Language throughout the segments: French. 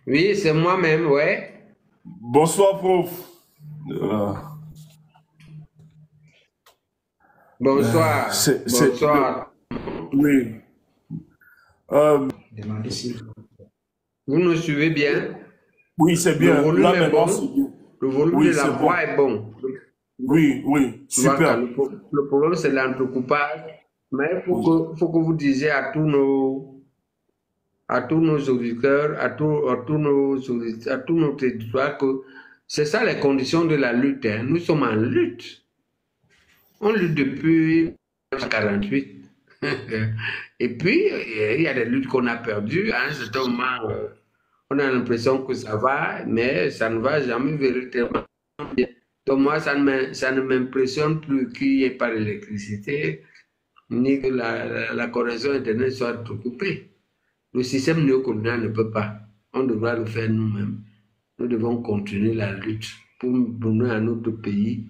Oui, c'est moi-même, ouais. Bonsoir, prof. Euh, Bonsoir, bonsoir. oui. Euh, Vous nous suivez bien? oui, c'est Le bien. volume Là, est maintenant, c'est bon? bien. Le volume de Oui, la c'est voix bon. est bon. Oui, oui, Voilà, super. le problème, c'est l'entrecoupage. Mais Oui. faut que vous disiez à tous nos auditeurs, à tous nos territoires que c'est ça les conditions de la lutte, hein. Nous sommes en lutte. On lutte depuis 1948. Et puis, il y a des luttes qu'on a perdues. À un certain moment, on a l'impression que ça va, mais ça ne va jamais véritablement bien. Donc moi, ça ne m'impressionne plus qu'il n'y ait pas d'électricité, ni que la connexion Internet soit coupée. Le système néocolonial ne peut pas. On devra le faire nous-mêmes. Nous devons continuer la lutte pour donner à notre pays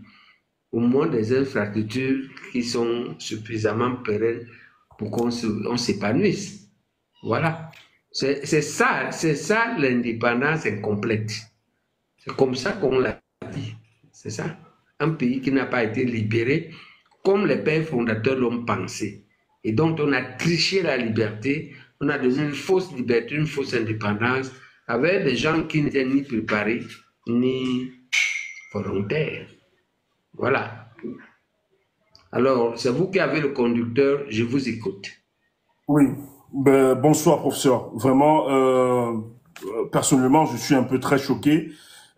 au moins des infrastructures qui sont suffisamment pérennes pour on s'épanouisse. Voilà. C'est ça l'indépendance incomplète. C'est comme ça qu'on l'a dit. C'est ça. Un pays qui n'a pas été libéré comme les pères fondateurs l'ont pensé. Et donc, on a triché la liberté, on a donné une fausse liberté, une fausse indépendance, avec des gens qui n'étaient ni préparés, ni volontaires. Voilà. Alors, c'est vous qui avez le conducteur, je vous écoute. Oui. Ben, bonsoir, professeur. Vraiment, personnellement, je suis un peu très choqué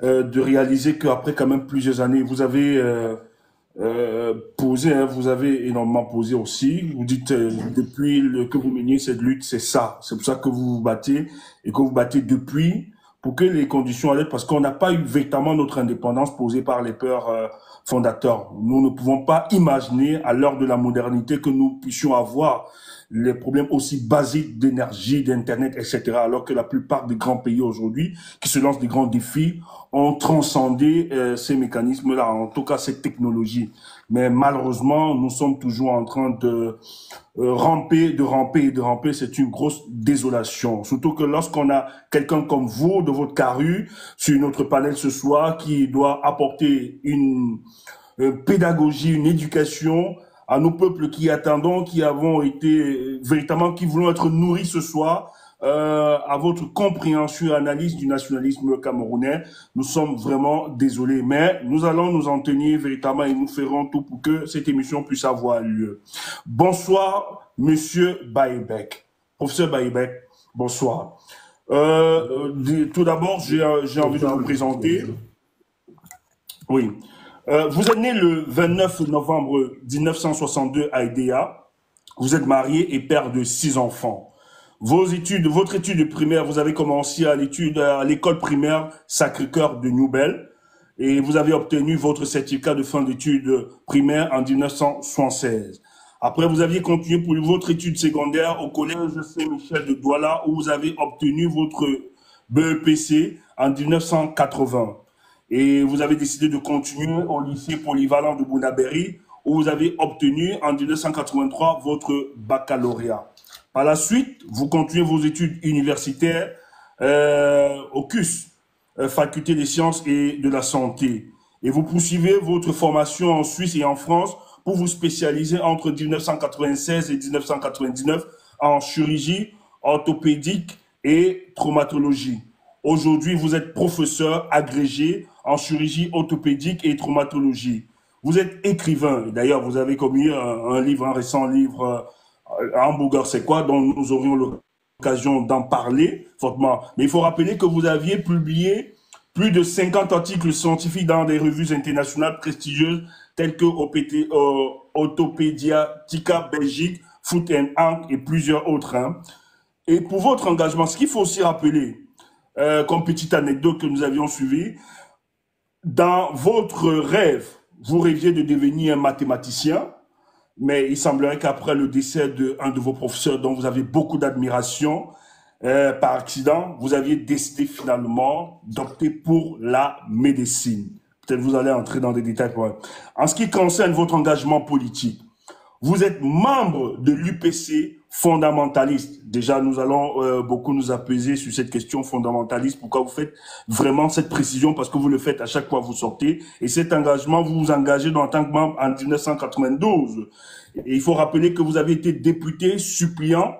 de réaliser qu'après quand même plusieurs années, vous avez posé, hein, vous avez énormément posé aussi. Vous dites depuis que vous meniez cette lutte, c'est ça. C'est pour ça que vous vous battez et que vous battez depuis pour que les conditions allaient, parce qu'on n'a pas eu véritablement notre indépendance posée par les pères fondateurs. Nous ne pouvons pas imaginer à l'heure de la modernité que nous puissions avoir les problèmes aussi basiques d'énergie, d'internet, etc. Alors que la plupart des grands pays aujourd'hui qui se lancent des grands défis ont transcendé ces mécanismes-là, en tout cas cette technologie. Mais malheureusement, nous sommes toujours en train de ramper, de ramper et de ramper. C'est une grosse désolation. Surtout que lorsqu'on a quelqu'un comme vous, de votre carrure, sur notre panel ce soir, qui doit apporter une pédagogie, une éducation à nos peuples qui attendons, qui avons été véritablement, qui voulons être nourris ce soir, à votre compréhension et analyse du nationalisme camerounais. Nous sommes vraiment désolés, mais nous allons nous en tenir véritablement et nous ferons tout pour que cette émission puisse avoir lieu. Bonsoir, Monsieur Baïbek. Professeur Baïbek, bonsoir. Tout d'abord, j'ai envie de vous présenter. Oui. Vous êtes né le 29 novembre 1962 à Edea. Vous êtes marié et père de 6 enfants. Votre étude primaire, vous avez commencé à l'école primaire Sacré-Cœur de Nouvelle et vous avez obtenu votre certificat de fin d'études primaires en 1976. Après, vous aviez continué pour votre étude secondaire au collège Saint-Michel de Douala où vous avez obtenu votre BEPC en 1980. Et vous avez décidé de continuer au lycée polyvalent de Bounaberry où vous avez obtenu en 1983 votre baccalauréat. Par la suite, vous continuez vos études universitaires au CUS, Faculté des sciences et de la santé. Et vous poursuivez votre formation en Suisse et en France pour vous spécialiser entre 1996 et 1999 en chirurgie orthopédique et traumatologie. Aujourd'hui, vous êtes professeur agrégé en chirurgie orthopédique et traumatologie. Vous êtes écrivain. D'ailleurs, vous avez commis un livre, un récent livre, Hamburger, c'est quoi, dont nous aurions l'occasion d'en parler fortement. Mais il faut rappeler que vous aviez publié plus de 50 articles scientifiques dans des revues internationales prestigieuses telles que Orthopediatica Belgique, Foot and Hank et plusieurs autres. Hein. Et pour votre engagement, ce qu'il faut aussi rappeler, comme petite anecdote que nous avions suivie, dans votre rêve, vous rêviez de devenir un mathématicien, mais il semblerait qu'après le décès d'un de vos professeurs dont vous avez beaucoup d'admiration, par accident, vous aviez décidé finalement d'opter pour la médecine. Peut-être vous allez entrer dans des détails. En ce qui concerne votre engagement politique, vous êtes membre de l'UPC, fondamentaliste. Déjà, nous allons beaucoup nous apaiser sur cette question fondamentaliste. Pourquoi vous faites vraiment cette précision? Parce que vous le faites à chaque fois que vous sortez. Et cet engagement, vous vous engagez en tant que membre en 1992. Et il faut rappeler que vous avez été député suppléant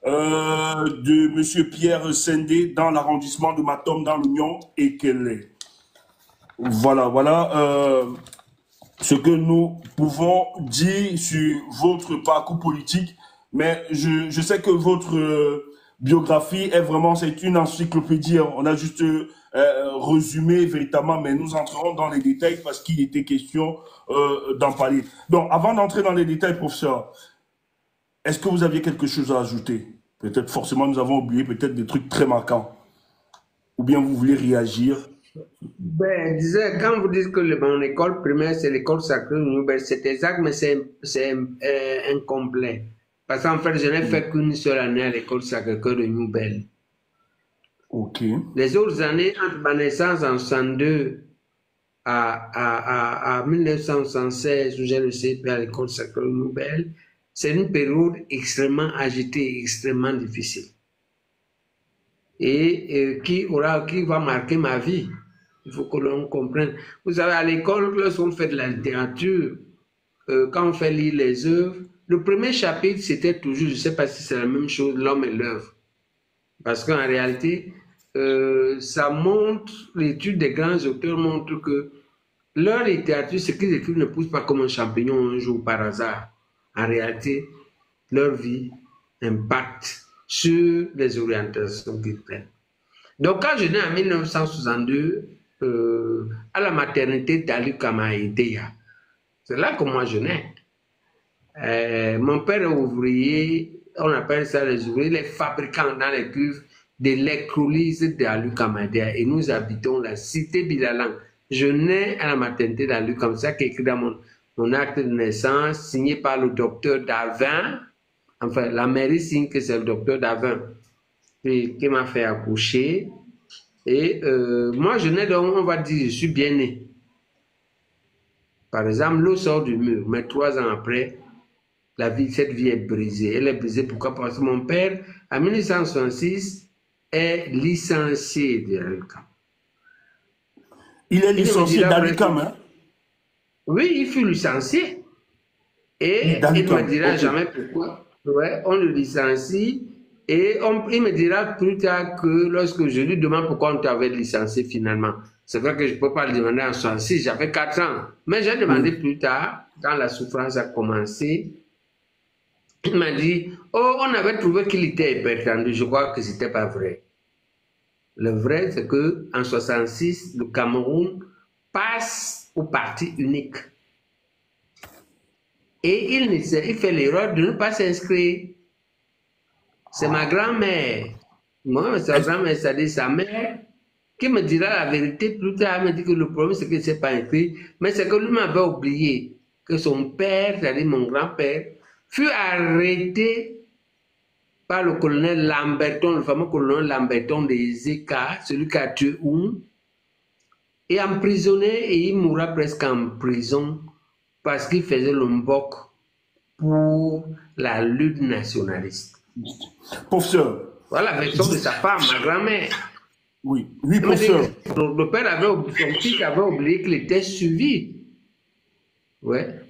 de Monsieur Pierre Sendé dans l'arrondissement de Matom, dans l'Union Ekele. Voilà, ce que nous pouvons dire sur votre parcours politique. Mais je sais que votre biographie est vraiment, c'est une encyclopédie. On a juste résumé véritablement, mais nous entrerons dans les détails parce qu'il était question d'en parler. Donc, avant d'entrer dans les détails, professeur, est-ce que vous aviez quelque chose à ajouter? Peut-être forcément nous avons oublié peut-être des trucs très marquants. Ou bien vous voulez réagir? Ben, disais, quand vous dites que mon école primaire, c'est l'école sacrée, c'est exact, mais c'est incomplet. Parce qu'en fait, je n'ai fait qu'une seule année à l'école Sacré-Cœur de Nouvelle. Ok. Les autres années, entre ma naissance en 62 à 1976, où j'ai le CP à l'école Sacré-Cœur de Nouvelle, c'est une période extrêmement agitée, extrêmement difficile. Et qui va marquer ma vie. Il faut que l'on comprenne. Vous savez, à l'école, lorsqu'on fait de la littérature, quand on fait lire les œuvres, le premier chapitre, c'était toujours, je ne sais pas si c'est la même chose, l'homme et l'œuvre. Parce qu'en réalité, ça montre, l'étude des grands auteurs montre que leur littérature, ce qu'ils écrivent ne pousse pas comme un champignon un jour par hasard. En réalité, leur vie impacte sur les orientations qu'ils prennent. Donc, quand je nais en 1962, à la maternité d'Ali Kamaïdeya, c'est là que moi je nais. Mon père est ouvrier, on appelle ça les ouvriers, les fabricants dans les cuves d'électrolyse d'Ali Kamaïdeya. Et nous habitons la cité Bilalang. Je nais à la maternité d'Ali, comme ça, qui est écrit dans mon acte de naissance, signé par le docteur Davin. Enfin, la mairie signe que c'est le docteur Davin qui m'a fait accoucher. Et moi, je nais donc, on va dire, je suis bien né. Par exemple, l'eau sort du mur, mais 3 ans après, cette vie est brisée. Elle est brisée pourquoi? Parce que mon père, en 1966, est licencié de l'ALUCAM. Il est licencié d'ALUCAM, hein? Oui, il fut licencié. Et il ne me dira jamais pourquoi. Ouais, on le licencie. Et il me dira plus tard que lorsque je lui demande pourquoi on t'avait licencié finalement. C'est vrai que je ne peux pas le demander en 66, j'avais 4 ans. Mais j'ai demandé plus tard, quand la souffrance a commencé, il m'a dit, oh, on avait trouvé qu'il était hypertendu. Je crois que ce n'était pas vrai. Le vrai, c'est qu'en 66, le Cameroun passe au parti unique. Et il fait l'erreur de ne pas s'inscrire. C'est ma grand-mère. Moi, sa grand-mère, c'est-à-dire sa mère, qui me dira la vérité plus tard. Elle me dit que le problème, c'est qu'il ne s'est pas inscrit. Mais c'est que lui m'avait oublié que son père, c'est-à-dire mon grand-père, fut arrêté par le colonel Lamberton, le fameux colonel Lamberton des EK, celui qui a tué Oum, et emprisonné, et il mourra presque en prison parce qu'il faisait le mbok pour la lutte nationaliste. Professeur. Voilà la version de sa femme, ma grand-mère. Oui, professeur. Le père avait oublié, son fils avait oublié qu'il était suivi. Ouais.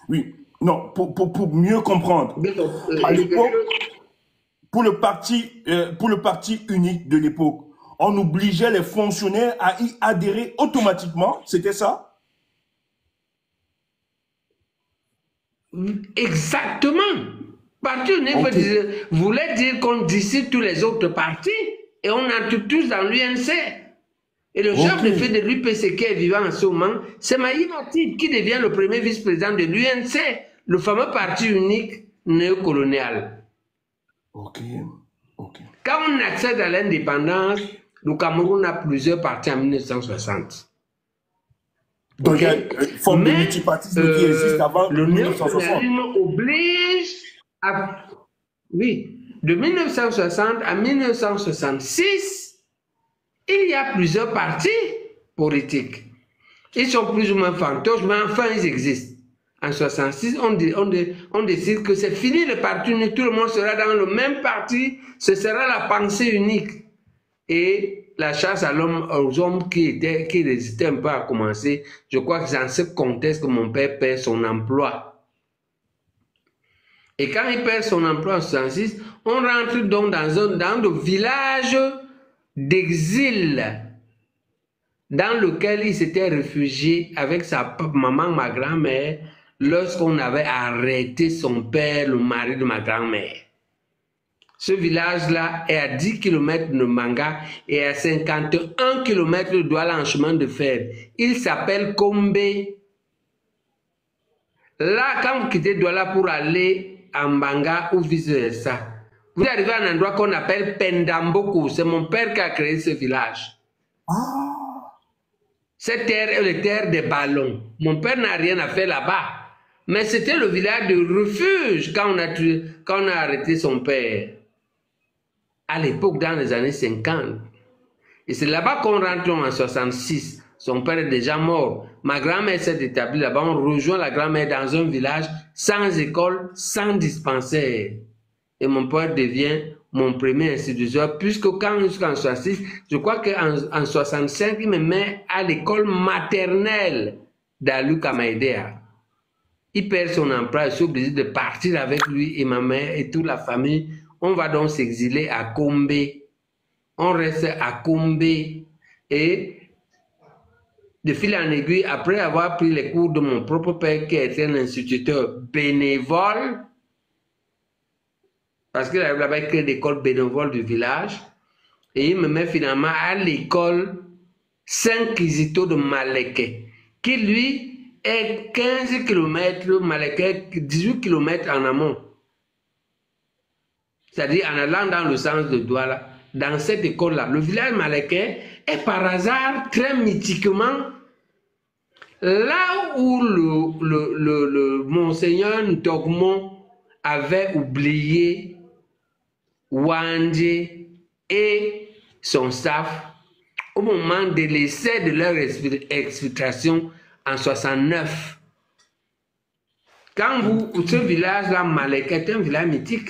Oui, non, pour mieux comprendre. À l'époque, pour le parti unique de l'époque, on obligeait les fonctionnaires à y adhérer automatiquement, c'était ça? Exactement. Parti unique voulait dire qu'on dissipe tous les autres partis et on entre tous dans l'UNC. Et le chef de file de l'UPC qui est vivant en ce moment, c'est Maï Matib qui devient le premier vice-président de l'UNC, le fameux parti unique néocolonial. Ok. Quand on accède à l'indépendance, le Cameroun a plusieurs partis en 1960. Donc il y a une forme de multipartisme qui existe avant le 1960. néocolonialisme oblige à... Oui, de 1960 à 1966, il y a plusieurs partis politiques. Ils sont plus ou moins fantoches, mais enfin ils existent. en 66, on décide que c'est fini le parti unique, tout le monde sera dans le même parti, ce sera la pensée unique. Et la chasse aux hommes qui résistaient un peu à commencer, je crois que c'est dans ce contexte que mon père perd son emploi. Et quand il perd son emploi en 66, on rentre donc dans le village d'exil dans lequel il s'était réfugié avec sa maman, ma grand-mère, lorsqu'on avait arrêté son père, le mari de ma grand-mère. Ce village-là est à 10 km de Manga et à 51 km de Douala en chemin de fer. Il s'appelle Kombe. Là, quand vous quittez Douala pour aller à Manga ou vice-versa, vous arrivez à un endroit qu'on appelle Pendamboko. C'est mon père qui a créé ce village. Cette terre est la terre des ballons. Mon père n'a rien à faire là-bas. Mais c'était le village de refuge quand on a arrêté son père. À l'époque, dans les années 50. Et c'est là-bas qu'on rentre en 66. Son père est déjà mort. Ma grand-mère s'est établie là-bas. On rejoint la grand-mère dans un village sans école, sans dispensaire. Et mon père devient mon premier instituteur, puisque quand jusqu'en 66, je crois qu'en 65, il me met à l'école maternelle d'Alu Kamaïdea. Il perd son emploi, je suis obligé de partir avec lui et ma mère et toute la famille. On va donc s'exiler à Kombe. On reste à Kombe et de fil en aiguille, après avoir pris les cours de mon propre père qui était un instituteur bénévole, parce qu'il avait là-bas créé l'école bénévole du village, et il me met finalement à l'école Saint-Kizito de Maleke, qui lui est 15 km, Maleke 18 km en amont. C'est-à-dire en allant dans le sens de Douala, dans cette école-là. Le village Maleke est par hasard, très mythiquement, là où le monseigneur Ntogmon avait oublié Wandje et son staff au moment de l'essai de leur exfiltration en 69. Quand ce village-là, Malek, est un village mythique,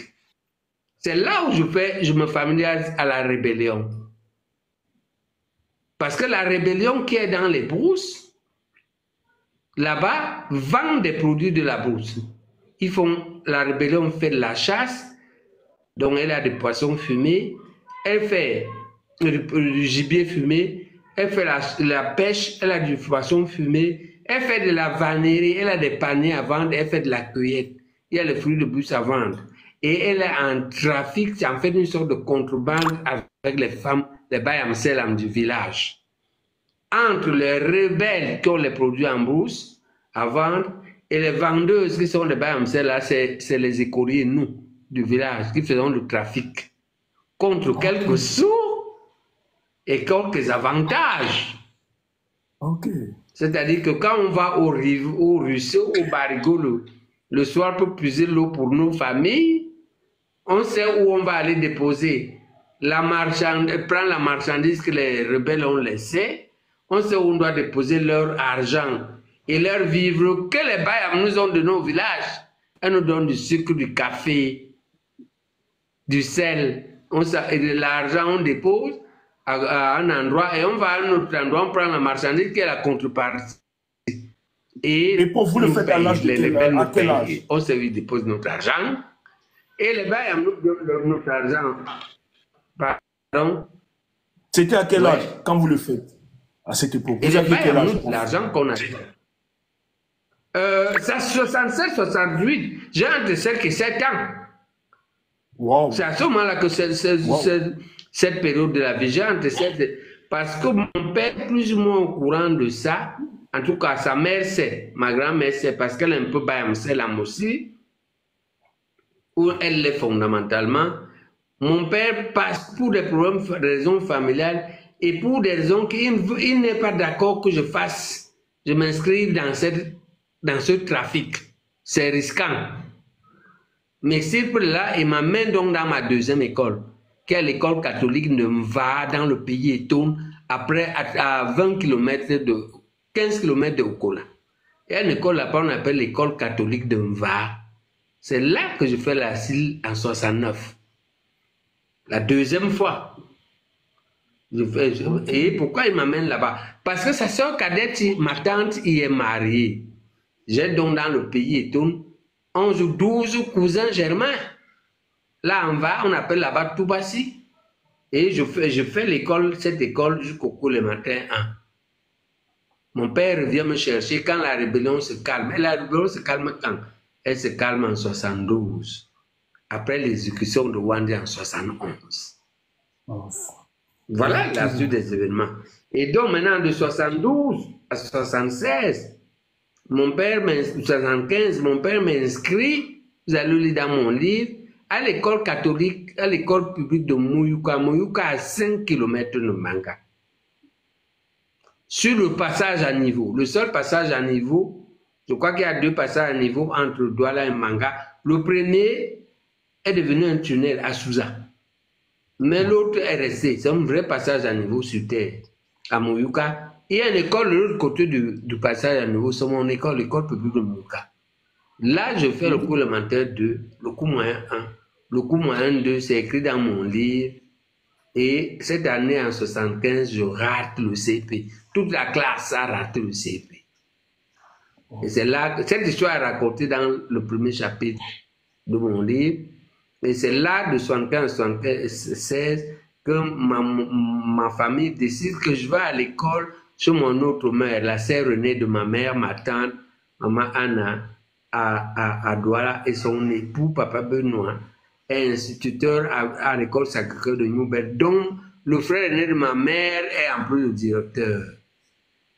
c'est là où je me familiarise à la rébellion. Parce que la rébellion qui est dans les brousses, là-bas, vend des produits de la brousse. La rébellion fait de la chasse, donc elle a des poissons fumés, elle fait du gibier fumé, elle fait la pêche, elle a du poisson fumé, elle fait de la vannerie, elle a des paniers à vendre, elle fait de la cueillette, il y a les fruits de bus à vendre. Et elle est en trafic, c'est en fait une sorte de contrebande avec les femmes, les bayamselam du village. Entre les rebelles qui ont les produits en brousse à vendre et les vendeuses qui sont les bayamselam, c'est les écoliers, nous, du village, qui faisons le trafic contre quelques sous et quelques avantages. C'est-à-dire que quand on va au ruisseau, au barigot, le soir pour puiser l'eau pour nos familles, on sait où on va aller déposer prendre la marchandise que les rebelles ont laissée, on sait où on doit déposer leur argent et leur vivre que les bayams nous ont donné au village. Elles nous donnent du sucre, du café, du sel. Et de l'argent, on dépose à un endroit et on va à un autre endroit, on prend la marchandise qui est la contrepartie. Et pour vous, le faites à l'âge de quel âge? On se dépose notre argent et les bayams nous donnent notre argent. Pardon? C'était à quel âge quand vous le faites à cette époque? Vous aviez quel âge? L'argent qu'on a. C'est 67-68. J'ai entre 5 et 7 ans. Wow. C'est à ce moment-là que cette période de la vie, j'ai entre 7 parce que mon père est plus ou moins au courant de ça. En tout cas, sa mère sait, ma grand-mère sait, parce qu'elle est un peu bayamselam aussi, où elle l'est fondamentalement. Mon père passe pour des problèmes, des raisons familiales et pour des raisons qu'il n'est pas d'accord que je m'inscrive dans ce trafic. C'est risquant. Mais s'il peut là, il m'amène donc dans ma deuxième école, qui est l'école catholique de Mva, dans le pays Eton, après à 20 km 15 km de Okola. Il y a une école là-bas, on appelle l'école catholique de Mva. C'est là que je fais l'asile en 69. La deuxième fois. Et pourquoi il m'amène là-bas? Parce que sa soeur cadette, ma tante, y est mariée. J'ai donc dans le pays et tout 11 ou 12 cousins germains. Là en bas, on appelle là-bas Toubassi. Et je fais l'école, cette école jusqu'au cours le matin 1. Mon père vient me chercher quand la rébellion se calme. Et la rébellion se calme quand? Elle se calme en 72. Après l'exécution de Wandi en 71. Oh. Voilà la suite des événements. Et donc maintenant de 72 à 76, mon père 75, mon père m'inscrit, vous allez lire dans mon livre, à l'école catholique, à l'école publique de Mouyouka. Mouyouka à 5 km de Manga. Sur le passage à niveau, le seul passage à niveau, je crois qu'il y a 2 passages à niveau entre Douala et Manga. Le premier est devenu un tunnel à Souza. Mais l'autre est resté. C'est un vrai passage à niveau sur terre. À Mouyouka, il y a une école de l'autre côté du passage à niveau. C'est mon école, l'école publique de Mouyouka. Là, je fais le cours élémentaire 2, le cours moyen 1. Le cours moyen 2, c'est écrit dans mon livre. Et cette année, en 75, je rate le CP. Toute la classe a raté le CP. Et c'est là que cette histoire est racontée dans le premier chapitre de mon livre. Et c'est là, de 75 à 76, que ma famille décide que je vais à l'école chez mon autre mère, la sœur Renée de ma mère, ma tante, maman Anna, à Douala, et son époux, papa Benoît, est instituteur à l'école Sacré-Cœur de Newbert, dont le frère aîné de ma mère est en plus le directeur.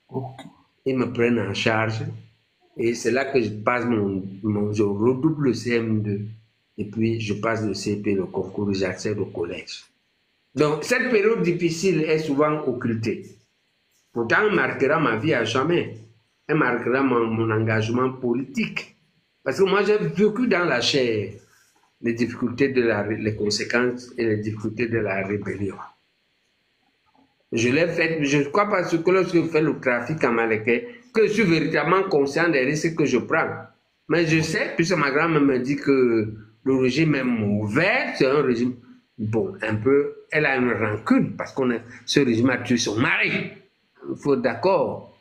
Okay. Ils me prennent en charge, et c'est là que je passe je redouble le CM2. Et puis, je passe le CP, le concours, j'accède au collège. Donc, cette période difficile est souvent occultée. Pourtant, elle marquera ma vie à jamais. Elle marquera mon engagement politique. Parce que moi, j'ai vécu dans la chair les difficultés les conséquences et les difficultés de la rébellion. Je l'ai fait, je ne crois pas que lorsque je fais le trafic en Malais, que je suis véritablement conscient des risques que je prends. Mais je sais, puisque ma grand-mère me dit que le régime est mauvais, c'est un régime, bon, un peu, elle a une rancune, parce que ce régime a tué son mari. Il faut d'accord.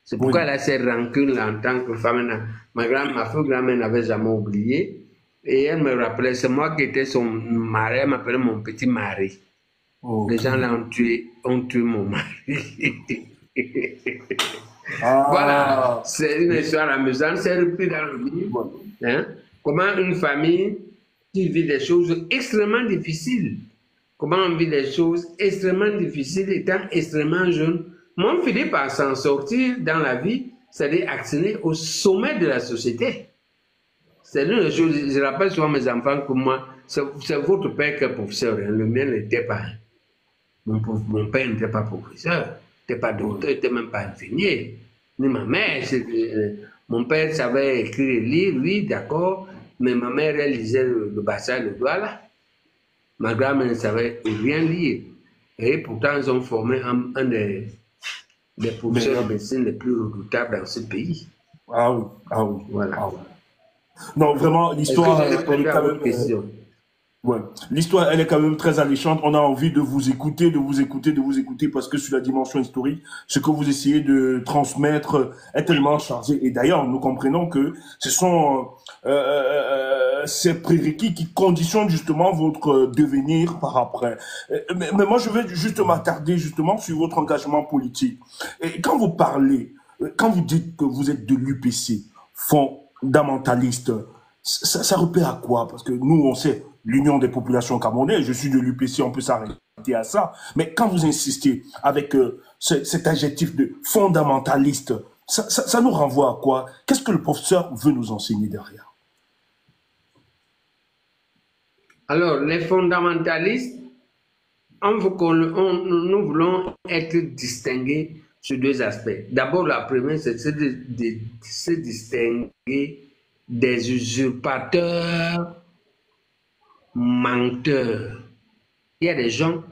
C'est pourquoi elle a cette rancune-là en tant que femme. Ma grand-mère n'avait jamais oublié. Et elle me rappelait, c'est moi qui étais son mari, elle m'appelait mon petit mari. Okay. Les gens là ont tué mon mari. Voilà, c'est une histoire amusante, c'est repris dans le livre. Hein? Comment une famille qui vit des choses extrêmement difficiles, comment on vit des choses extrêmement difficiles étant extrêmement jeune, mais on finit par s'en sortir dans la vie, c'est-à-dire accéder au sommet de la société. C'est une chose, je rappelle souvent à mes enfants que moi, c'est votre père qui est professeur, hein, le mien n'était pas. Mon père n'était pas professeur, n'était pas docteur, n'était même pas infirmier. Ni ma mère, mon père savait écrire et lire, oui, d'accord, mais ma mère, elle lisait le bassin de Douala. Ma grand-mère ne savait rien lire. Et pourtant, ils ont formé un des professeurs de médecine les plus redoutables dans ce pays. Ah oui, ah oui. Voilà. Ah oui. Non, vraiment, l'histoire... Ouais. L'histoire, elle est quand même très alléchante. On a envie de vous écouter, parce que sur la dimension historique, ce que vous essayez de transmettre est tellement chargé. Et d'ailleurs, nous comprenons que ce sont ces prérequis qui conditionnent justement votre devenir par après. Mais moi, je vais juste m'attarder justement sur votre engagement politique. Et quand vous parlez, quand vous dites que vous êtes de l'UPC, fondamentaliste, ça repère à quoi? Parce que nous, on sait l'Union des populations camerounaises, je suis de l'UPC, on peut s'arrêter à ça. Mais quand vous insistez avec cet adjectif de fondamentaliste, ça nous renvoie à quoi? Qu'est-ce que le professeur veut nous enseigner derrière? Alors, les fondamentalistes, nous voulons être distingués sur 2 aspects. D'abord, la première, c'est de se distinguer des usurpateurs, menteurs. Il y a des gens,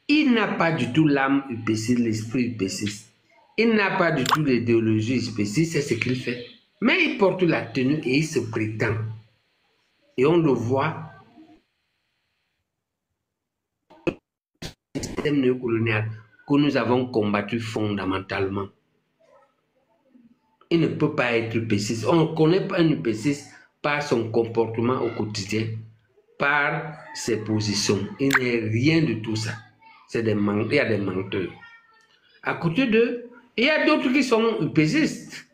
il n'a pas du tout l'âme UPC, l'esprit UPC. Il n'a pas du tout l'idéologie UPC, c'est ce qu'il fait. Mais il porte la tenue et il se prétend. Et on le voit, le système néocolonial que nous avons combattu fondamentalement. Il ne peut pas être UPCiste. On ne connaît pas un UPCiste par son comportement au quotidien, par ses positions. Il n'est rien de tout ça. Il y a des menteurs. À côté d'eux, il y a d'autres qui sont UPCistes.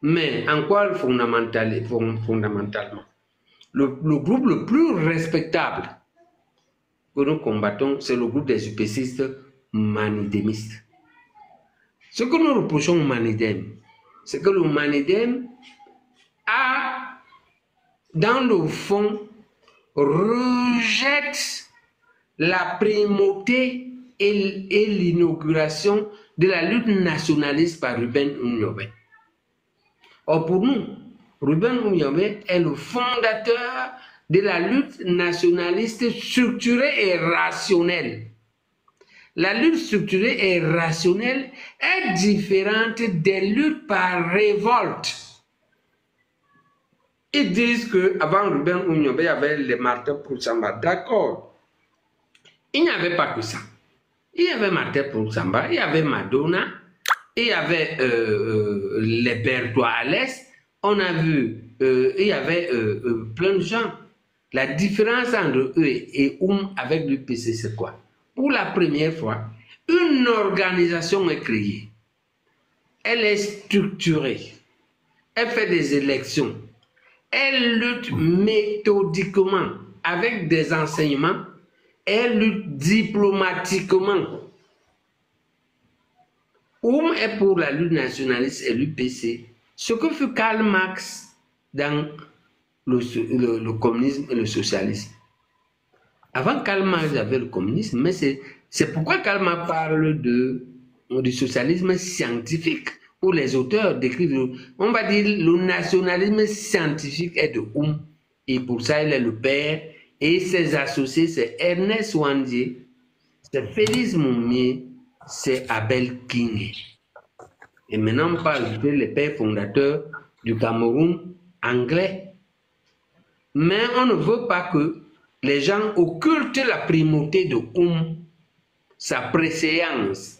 Mais en quoi fondamentalement? Le groupe le plus respectable que nous combattons, c'est le groupe des UPCistes manidémistes. Ce que nous reprochons au manidème, c'est que le manidème a, dans le fond, rejette la primauté et l'inauguration de la lutte nationaliste par Ruben Oumyobé. Or pour nous, Ruben Oumyobé est le fondateur de la lutte nationaliste structurée et rationnelle. La lutte structurée et rationnelle est différente des luttes par révolte. Ils disent qu'avant Ruben Oumyobé, il y avait les Martin Poussamba. D'accord. Il n'y avait pas que ça. Il y avait Martin Poussamba, il y avait Madonna, il y avait les Bertois à l'Est. On a vu, il y avait plein de gens. La différence entre eux et avec l'UPC, c'est quoi? Pour la première fois, une organisation est créée. Elle est structurée. Elle fait des élections. Elle lutte méthodiquement avec des enseignements. Elle lutte diplomatiquement. Est pour la lutte nationaliste et l'UPC ce que fut Karl Marx dans le communisme et le socialisme. Avant Karl Marx, il y avait le communisme, mais c'est pourquoi Karl Marx parle du socialisme scientifique, où les auteurs décrivent, on va dire, le nationalisme scientifique est de et pour ça il est le père, et ses associés, c'est Ernest Ouandié, c'est Félix Moumié, c'est Abel King. Et maintenant, on parle des pères fondateurs du Cameroun anglais. Mais on ne veut pas que les gens occultent la primauté de sa préséance.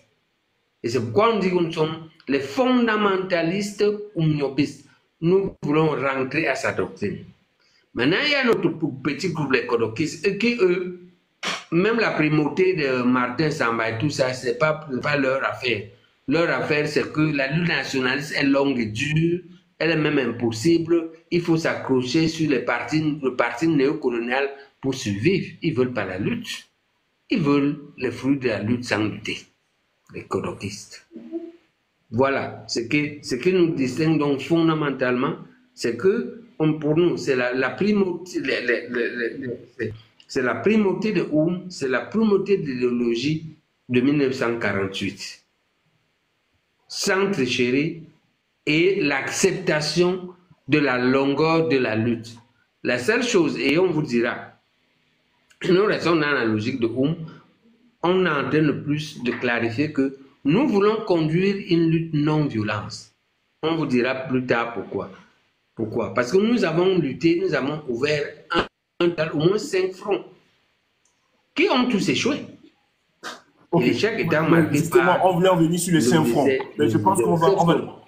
Et c'est pourquoi on dit que nous sommes les fondamentalistes oumniobistes. Nous voulons rentrer à sa doctrine. Maintenant, il y a notre petit groupe, les kodokistes, qui, eux, même la primauté de Martin Samba et tout ça, ce n'est pas leur affaire. Leur affaire, c'est que la lutte nationaliste est longue et dure, elle est même impossible. Il faut s'accrocher sur le parti néocolonial pour survivre. Ils ne veulent pas la lutte. Ils veulent les fruits de la lutte sans lutter. Les kodokistes. Voilà. Ce qui nous distingue donc fondamentalement, c'est que pour nous, c'est la primauté. C'est la primauté de c'est la primauté de l'idéologie de 1948. Sans tricherie et l'acceptation de la longueur de la lutte. La seule chose, et on vous dira, nous restons dans la logique de on est en train de plus de clarifier que nous voulons conduire une lutte non-violence. On vous dira plus tard pourquoi. Pourquoi? Parce que nous avons lutté, nous avons ouvert au moins 5 fronts qui ont tous échoué. Okay. L'échec étant marqué justement, par... on voulait en venir sur les 5 fronts. Mais je pense qu'on va...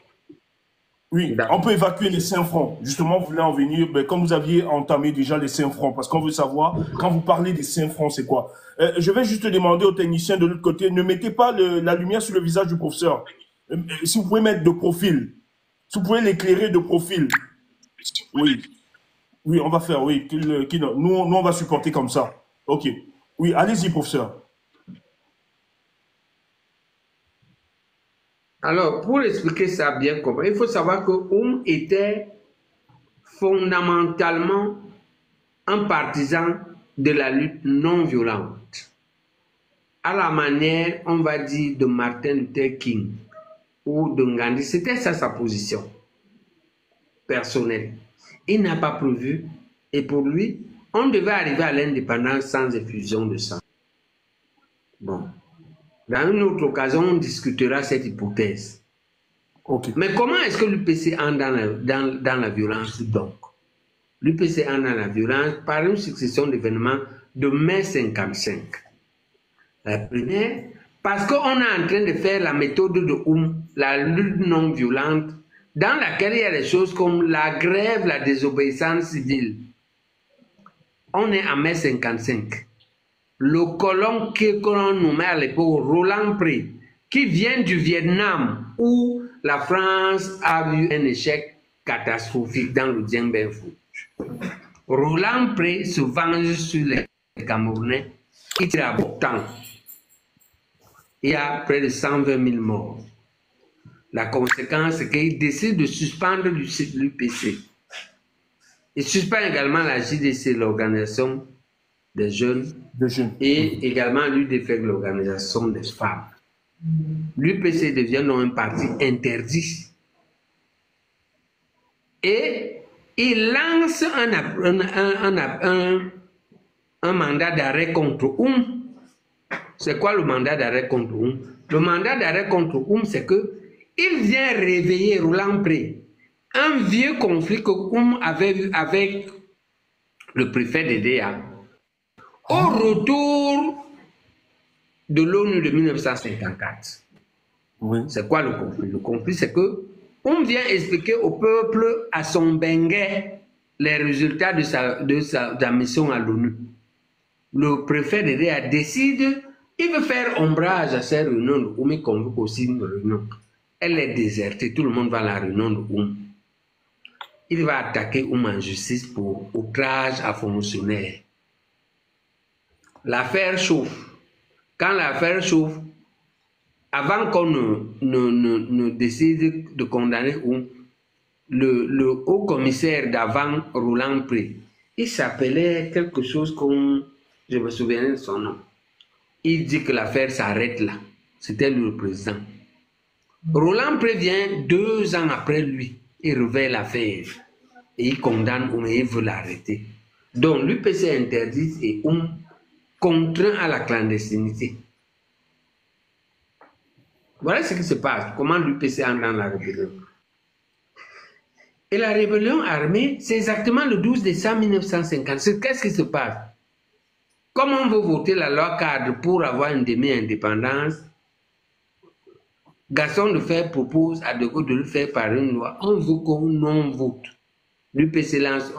Oui, on peut évacuer les 5 fronts. Justement, vous voulez en venir, mais comme vous aviez entamé déjà les 5 fronts, parce qu'on veut savoir, quand vous parlez des 5 fronts, c'est quoi? Je vais juste demander aux techniciens de l'autre côté, ne mettez pas la lumière sur le visage du professeur. Si vous pouvez mettre de profil, si vous pouvez l'éclairer de profil. Oui. Oui, on va faire, oui. Nous, on va supporter comme ça. OK. Oui, allez-y, professeur. Alors, pour expliquer ça bien comment, il faut savoir que était fondamentalement un partisan de la lutte non violente. À la manière, on va dire, de Martin Luther King ou de Gandhi. C'était ça sa position personnelle. Il n'a pas prévu, et pour lui, on devait arriver à l'indépendance sans effusion de sang. Bon. Dans une autre occasion, on discutera cette hypothèse. Ok. Mais comment est-ce que l'UPC entre dans la violence donc? L'UPC entre dans la violence par une succession d'événements de mai 55. La première, parce qu'on est en train de faire la méthode de la lutte non violente, dans laquelle il y a des choses comme la grève, la désobéissance civile. On est en mai 55. Le colon qu'on nommait à l'époque Roland Pré, qui vient du Vietnam, où la France a eu un échec catastrophique dans le Dien Bien Phu. Roland Pré se venge sur les Camerounais, il tire à bout de temps. Il y a près de 120 000 morts. La conséquence, c'est qu'il décide de suspendre l'UPC. Il suspend également la JDC, l'organisation des jeunes, et également l'UDFEC, l'organisation des femmes. L'UPC devient donc un parti interdit. Et il lance un mandat d'arrêt contre C'est quoi le mandat d'arrêt contre Le mandat d'arrêt contre c'est que il vient réveiller Roland Pré un vieux conflit que avait eu avec le préfet d'EDA au retour de l'ONU de 1954. Oui. C'est quoi le conflit? Le conflit, c'est que on vient expliquer au peuple à son benguet les résultats de sa mission à l'ONU. Le préfet d'EDA décide, il veut faire ombrage à ces réunions de il convoque aussi une réunion. Elle est désertée, tout le monde va à la réunion de il va attaquer en justice pour outrage à fonctionnaire. L'affaire chauffe. Quand l'affaire chauffe, avant qu'on ne décide de condamner le haut commissaire d'avant, Roland Pré, il s'appelait quelque chose comme, je me souviens de son nom. Il dit que l'affaire s'arrête là. C'était le président. Roland Pré vient 2 ans après lui. Il révèle l'affaire et il condamne et il veut l'arrêter. Donc l'UPC interdit et contraint à la clandestinité. Voilà ce qui se passe. Comment l'UPC entre dans la rébellion. Et la rébellion armée, c'est exactement le 12 décembre 1956. Qu'est-ce qui se passe? Comme on veut voter la loi cadre pour avoir une demi-indépendance, Gaston Defferre propose à De Gaulle de le faire par une loi. On veut qu'on non vote. L'UPC lance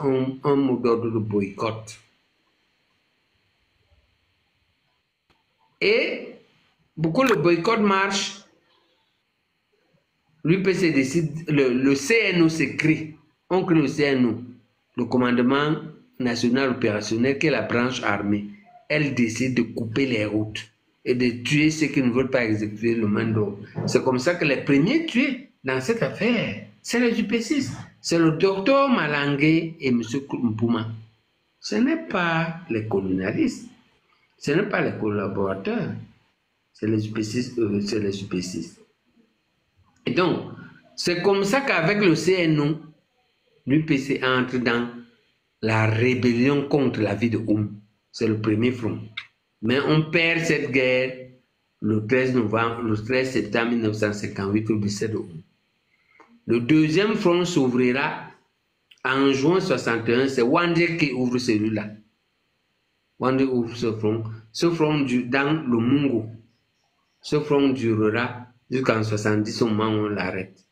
un mot d'ordre de boycott. Et pour que le boycott marche, l'UPC décide, le CNO s'écrit. On crée le CNO, le commandement national opérationnel, qui est la branche armée. Elle décide de couper les routes et de tuer ceux qui ne veulent pas exécuter le mandat. C'est comme ça que les premiers tués dans cette affaire, c'est les UPCistes. C'est le docteur Malangué et M. Mpouma. Ce n'est pas les colonialistes. Ce n'est pas les collaborateurs. C'est les UPCistes. C'est les UPCistes. Et donc, c'est comme ça qu'avec le CNO, l'UPC entre dans la rébellion contre la vie de C'est le premier front. Mais on perd cette guerre le 13 septembre 1958 au 17 août. Le deuxième front s'ouvrira en juin 61. C'est Wandé qui ouvre celui-là. Wandé ouvre ce front. Ce front dans le Mungo. Ce front durera jusqu'en 70 au moment où on l'arrête.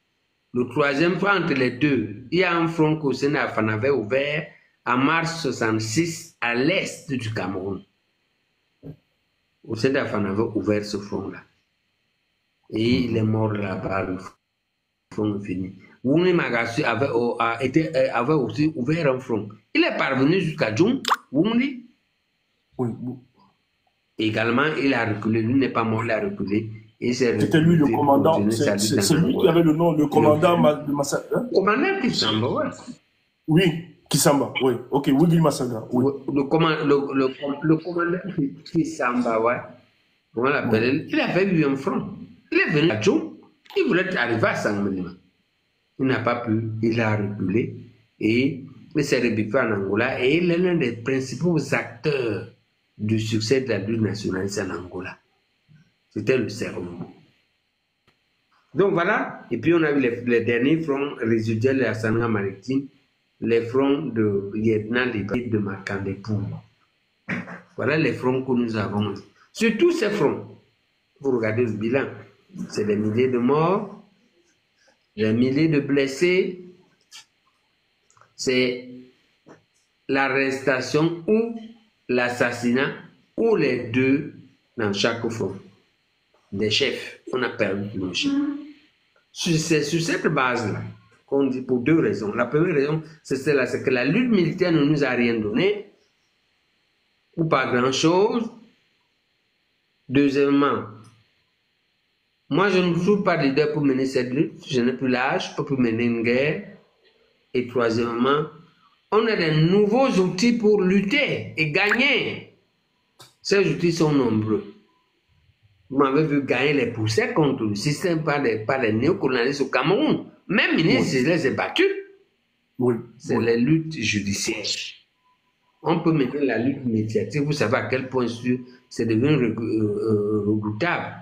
Le troisième front entre les deux, il y a un front que Sénat avait ouvert en mars 66 à l'est du Cameroun. Sénat avait ouvert ce front-là. Et il est mort là-bas, le front est fini. Wouni Magassu avait aussi ouvert un front. Il est parvenu jusqu'à Djoum, Wouni. Oui. Également, il a reculé. Lui n'est pas mort, il a reculé. C'était lui le commandant. C'est lui qui avait le nom, le commandant de Massacre. Le commandant Kissamba, ouais. Oui, Kissamba, oui. Ok, Wigil Massaga. Oui. Le commandant Kissamba, ouais. Comment on l'appelle? Il avait eu un front. Il est venu à Djoum. Il voulait arriver à Sangmelima. Il n'a pas pu. Il a reculé. Et il s'est rebiffé en Angola. Et il est l'un des principaux acteurs du succès de la lutte nationaliste en Angola. C'était le cerveau. Donc voilà, et puis on a eu les derniers fronts résiduels de la Sangha maritime, les fronts de Yedna Libre de Makandepou. Voilà les fronts que nous avons. Sur tous ces fronts, vous regardez le bilan, c'est des milliers de morts, des milliers de blessés, c'est l'arrestation ou l'assassinat ou les deux dans chaque front. Des chefs, on a perdu le chef. C'est sur cette base-là qu'on dit pour deux raisons. La première raison, c'est celle-là, c'est que la lutte militaire ne nous a rien donné, ou pas grand-chose. Deuxièmement, moi je ne trouve pas de leader pour mener cette lutte, je n'ai plus l'âge, je ne peux plus mener une guerre. Et troisièmement, on a de nouveaux outils pour lutter et gagner. Ces outils sont nombreux. Vous m'avez vu gagner les procès contre le système par des néocolonialistes au Cameroun. Même ministre les a battus. Oui. C'est les luttes judiciaires. On peut mener la lutte médiatique. Vous savez à quel point c'est devenu redoutable.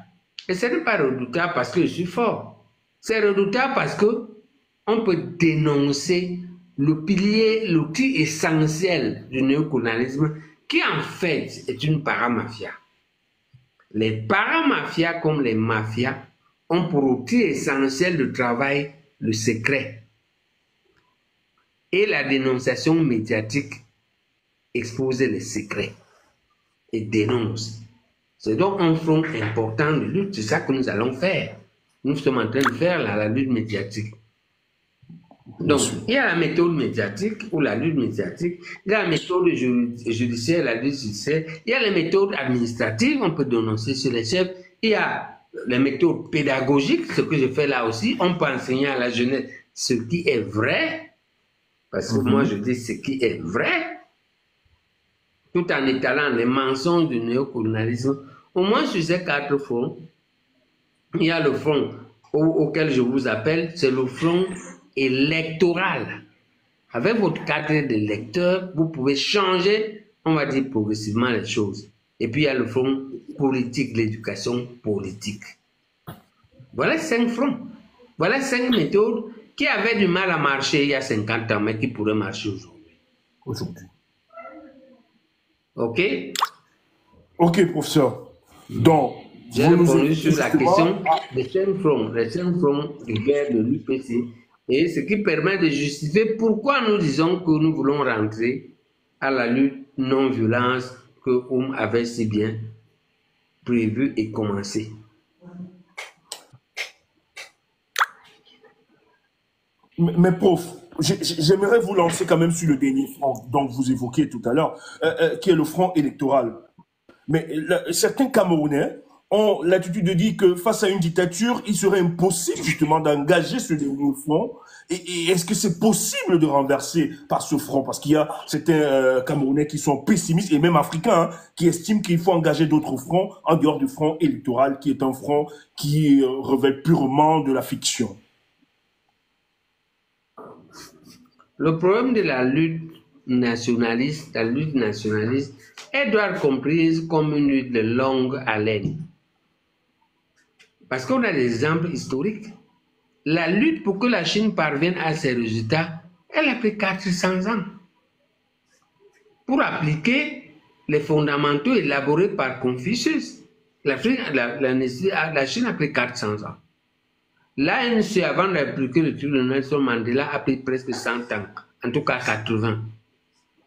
Et ce n'est pas redoutable parce que je suis fort. C'est redoutable parce que on peut dénoncer le pilier, l'outil essentiel du néocolonialisme qui en fait est une paramafia. Les paramafias comme les mafias ont pour outil essentiel de travail le secret. Et la dénonciation médiatique expose les secrets et dénonce. C'est donc un front important de lutte, c'est ça que nous allons faire. Nous sommes en train de faire la lutte médiatique. Donc, il y a la méthode médiatique ou la lutte médiatique, il y a la méthode judiciaire, la lutte judiciaire, il y a les méthodes administratives, on peut dénoncer sur les chefs, il y a les méthodes pédagogiques, ce que je fais là aussi, on peut enseigner à la jeunesse ce qui est vrai, parce que moi je dis ce qui est vrai, tout en étalant les mensonges du néocolonialisme. Au moins sur ces quatre fronts, il y a le front auquel je vous appelle, c'est le front électoral. Avec votre carte d'électeur, vous pouvez changer, on va dire progressivement les choses. Et puis il y a le front politique, l'éducation politique. Voilà 5 fronts. Voilà 5 méthodes qui avaient du mal à marcher il y a 50 ans, mais qui pourraient marcher aujourd'hui. Ok? Ok, professeur. Donc, j'ai répondu sur la question des 5 fronts de guerre de l'UPC. Et ce qui permet de justifier pourquoi nous disons que nous voulons rentrer à la lutte non-violence que Oum avait si bien prévu et commencé. Mais prof, j'aimerais vous lancer quand même sur le dernier front dont vous évoquiez tout à l'heure, qui est le front électoral. Mais certains Camerounais ont l'attitude de dire que face à une dictature, il serait impossible justement d'engager ce dernier front. Et est-ce que c'est possible de renverser par ce front? Parce qu'il y a certains Camerounais qui sont pessimistes, et même africains, qui estiment qu'il faut engager d'autres fronts en dehors du front électoral, qui est un front qui relève purement de la fiction. Le problème de la lutte nationaliste, elle doit être comprise comme une lutte de longue haleine. Parce qu'on a des exemples historiques. La lutte pour que la Chine parvienne à ses résultats, elle a pris 400 ans. Pour appliquer les fondamentaux élaborés par Confucius, la Chine a pris 400 ans. L'ANC, avant d'appliquer le truc de Nelson Mandela, a pris presque 100 ans, en tout cas 80.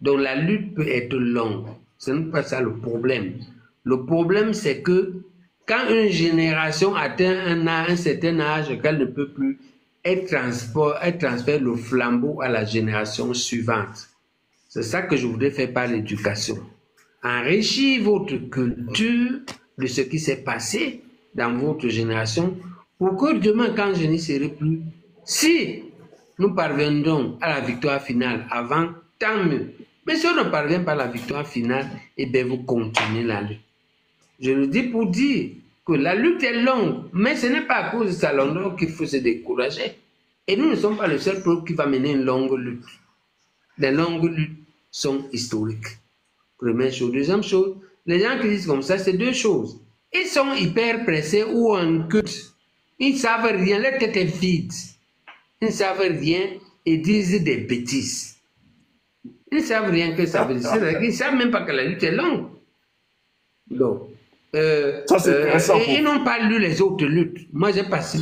Donc la lutte peut être longue. Ce n'est pas ça le problème. Le problème, c'est que quand une génération atteint un certain âge qu'elle ne peut plus, elle transfère le flambeau à la génération suivante. C'est ça que je voudrais faire par l'éducation. Enrichir votre culture de ce qui s'est passé dans votre génération pour que demain, quand je n'y serai plus, si nous parviendrons à la victoire finale avant, tant mieux. Mais si on ne parvient pas à la victoire finale, eh bien, vous continuez la lutte. Je le dis pour dire que la lutte est longue, mais ce n'est pas à cause de sa longueur qu'il faut se décourager. Et nous ne sommes pas le seul peuple qui va mener une longue lutte. Les longues luttes sont historiques. Première chose. Deuxième chose, les gens qui disent comme ça, c'est deux choses. Ils sont hyper pressés ou en culte Ils ne savent rien, leur tête est vide. Ils ne savent rien et disent des bêtises. Ils ne savent rien que ça veut dire. Ils ne savent même pas que la lutte est longue. Donc, Ça, c'est intéressant. ils n'ont pas lu les autres luttes. Moi, j'ai passé.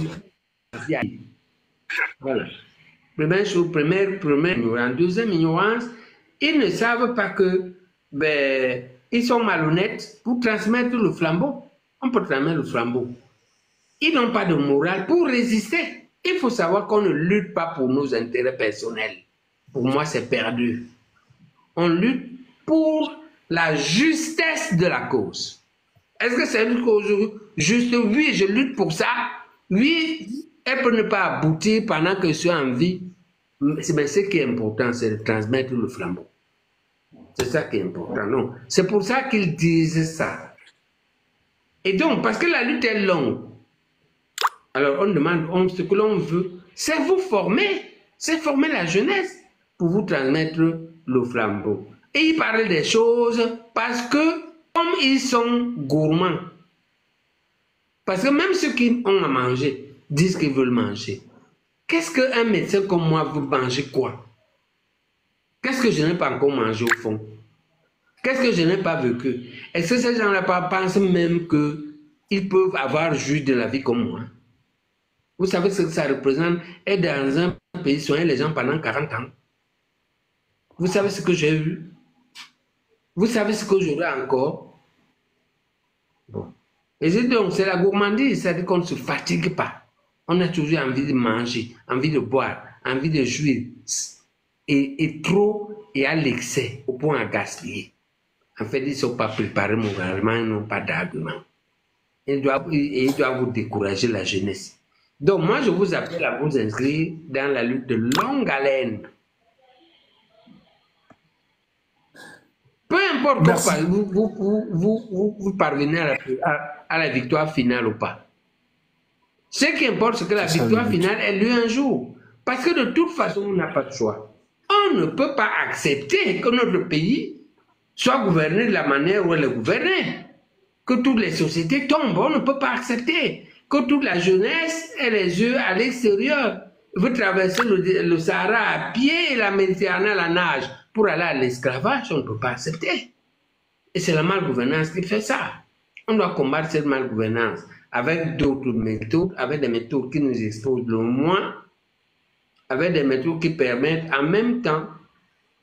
Voilà. Première chose, première ignorance. Deuxième ignorance, ils ne savent pas que ils sont malhonnêtes pour transmettre le flambeau. On peut transmettre le flambeau. Ils n'ont pas de morale pour résister. Il faut savoir qu'on ne lutte pas pour nos intérêts personnels. Pour moi, c'est perdu. On lutte pour la justesse de la cause. Est-ce que c'est une cause juste? Oui, je lutte pour ça. Oui, elle peut ne pas aboutir pendant que je suis en vie. Mais ce qui est important, c'est de transmettre le flambeau. C'est ça qui est important. Non, c'est pour ça qu'ils disent ça. Et donc, parce que la lutte est longue, alors on demande ce que l'on veut, c'est vous former, c'est former la jeunesse pour vous transmettre le flambeau. Et ils parlent des choses parce que, comme ils sont gourmands, parce que même ceux qui ont à manger disent qu'ils veulent manger. Qu'est-ce qu'un médecin comme moi veut manger quoi? Qu'est-ce que je n'ai pas encore mangé au fond? Qu'est-ce que je n'ai pas vécu? Est-ce que ces gens-là pensent même qu'ils peuvent avoir joui de la vie comme moi? Vous savez ce que ça représente? Être dans un pays, soigner les gens pendant 40 ans. Vous savez ce que j'ai eu? Vous savez ce que j'aurai encore? Bon. Et donc, c'est la gourmandise, c'est-à-dire qu'on ne se fatigue pas. On a toujours envie de manger, envie de boire, envie de jouir. Et trop, et à l'excès, au point à gaspiller. En fait, ils ne sont pas préparés moralement, ils n'ont pas d'argument. Ils doivent vous décourager la jeunesse. Donc, moi, je vous appelle à vous inscrire dans la lutte de longue haleine. Peu importe vous parvenez à la victoire finale ou pas. Ce qui importe, c'est que la victoire finale ait lieu un jour. Parce que de toute façon, on n'a pas de choix. On ne peut pas accepter que notre pays soit gouverné de la manière où elle est gouvernée. Que toutes les sociétés tombent, on ne peut pas accepter. Que toute la jeunesse ait les yeux à l'extérieur. Veut traverser le Sahara à pied et la Méditerranée à la nage pour aller à l'esclavage, on ne peut pas accepter. Et c'est la malgouvernance qui fait ça. On doit combattre cette malgouvernance avec d'autres méthodes, avec des méthodes qui nous exposent le moins, avec des méthodes qui permettent en même temps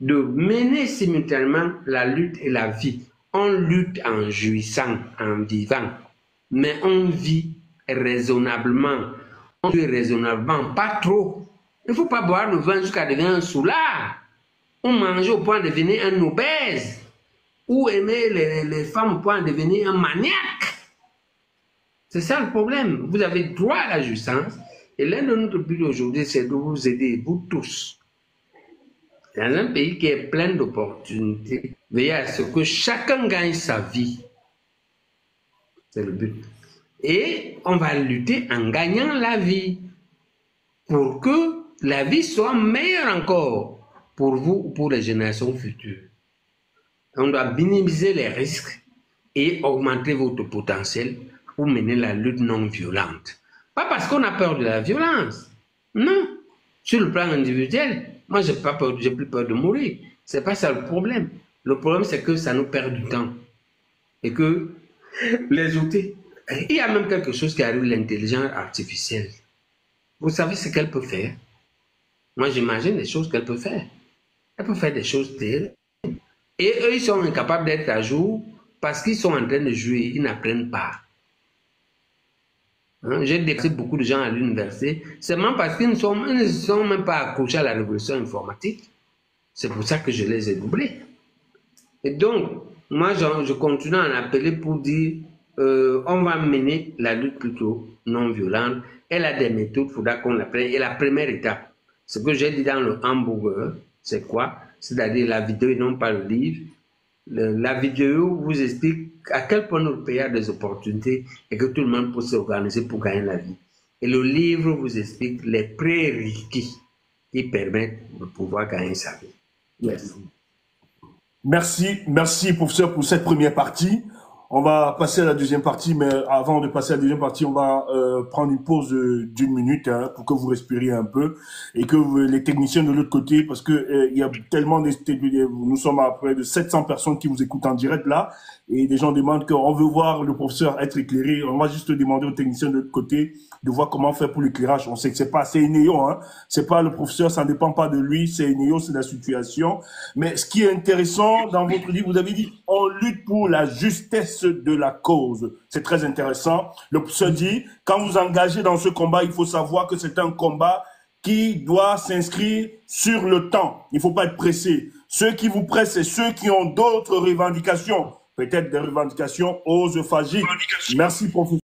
de mener simultanément la lutte et la vie. On lutte en jouissant, en vivant, mais on vit raisonnablement. On vit raisonnablement, pas trop. Il ne faut pas boire le vin jusqu'à devenir un soulard, ou manger au point de devenir un obèse, ou aimer les femmes au point de devenir un maniaque. C'est ça le problème. Vous avez droit à la jouissance, et l'un de notre but aujourd'hui, c'est de vous aider, vous tous. Dans un pays qui est plein d'opportunités, veillez à ce que chacun gagne sa vie. C'est le but. Et on va lutter en gagnant la vie pour que la vie soit meilleure encore pour vous ou pour les générations futures. On doit minimiser les risques et augmenter votre potentiel pour mener la lutte non violente. Pas parce qu'on a peur de la violence. Non. Sur le plan individuel, moi, j'ai plus peur de mourir. C'est pas ça le problème. Le problème, c'est que ça nous perd du temps. Et que les outils... Il y a même quelque chose qui arrive, l'intelligence artificielle. Vous savez ce qu'elle peut faire? Moi, j'imagine les choses qu'elle peut faire. Elle peut faire des choses terribles. Et eux, ils sont incapables d'être à jour parce qu'ils sont en train de jouer, ils n'apprennent pas. Hein? J'ai dépassé beaucoup de gens à l'université, seulement parce qu'ils ne sont même pas accrochés à la révolution informatique. C'est pour ça que je les ai doublés. Et donc, moi, je continue à en appeler pour dire, on va mener la lutte plutôt non violente. Elle a des méthodes, il faudra qu'on l'apprenne. Et la première étape, ce que j'ai dit dans le hamburger, c'est quoi? C'est-à-dire la vidéo et non pas le livre. La vidéo vous explique à quel point notre pays a des opportunités et que tout le monde peut s'organiser pour gagner la vie. Et le livre vous explique les prérequis qui permettent de pouvoir gagner sa vie. Merci. Merci, professeur, pour cette première partie. On va passer à la deuxième partie, mais avant de passer à la deuxième partie, on va prendre une pause d'une minute hein, pour que vous respiriez un peu et que les techniciens de l'autre côté, parce que il y a tellement nous sommes à près de 700 personnes qui vous écoutent en direct là, et des gens demandent qu'on veut voir le professeur être éclairé. On va juste demander aux techniciens de l'autre côté de voir comment faire pour l'éclairage. On sait que c'est Enéo, hein, c'est pas le professeur, ça ne dépend pas de lui, c'est Enéo, c'est la situation. Mais ce qui est intéressant dans votre livre, vous avez dit on lutte pour la justesse de la cause. C'est très intéressant. Le professeur dit, quand vous engagez dans ce combat, il faut savoir que c'est un combat qui doit s'inscrire sur le temps. Il ne faut pas être pressé. Ceux qui vous pressent, c'est ceux qui ont d'autres revendications. Peut-être des revendications oesophagiques. Merci, professeur.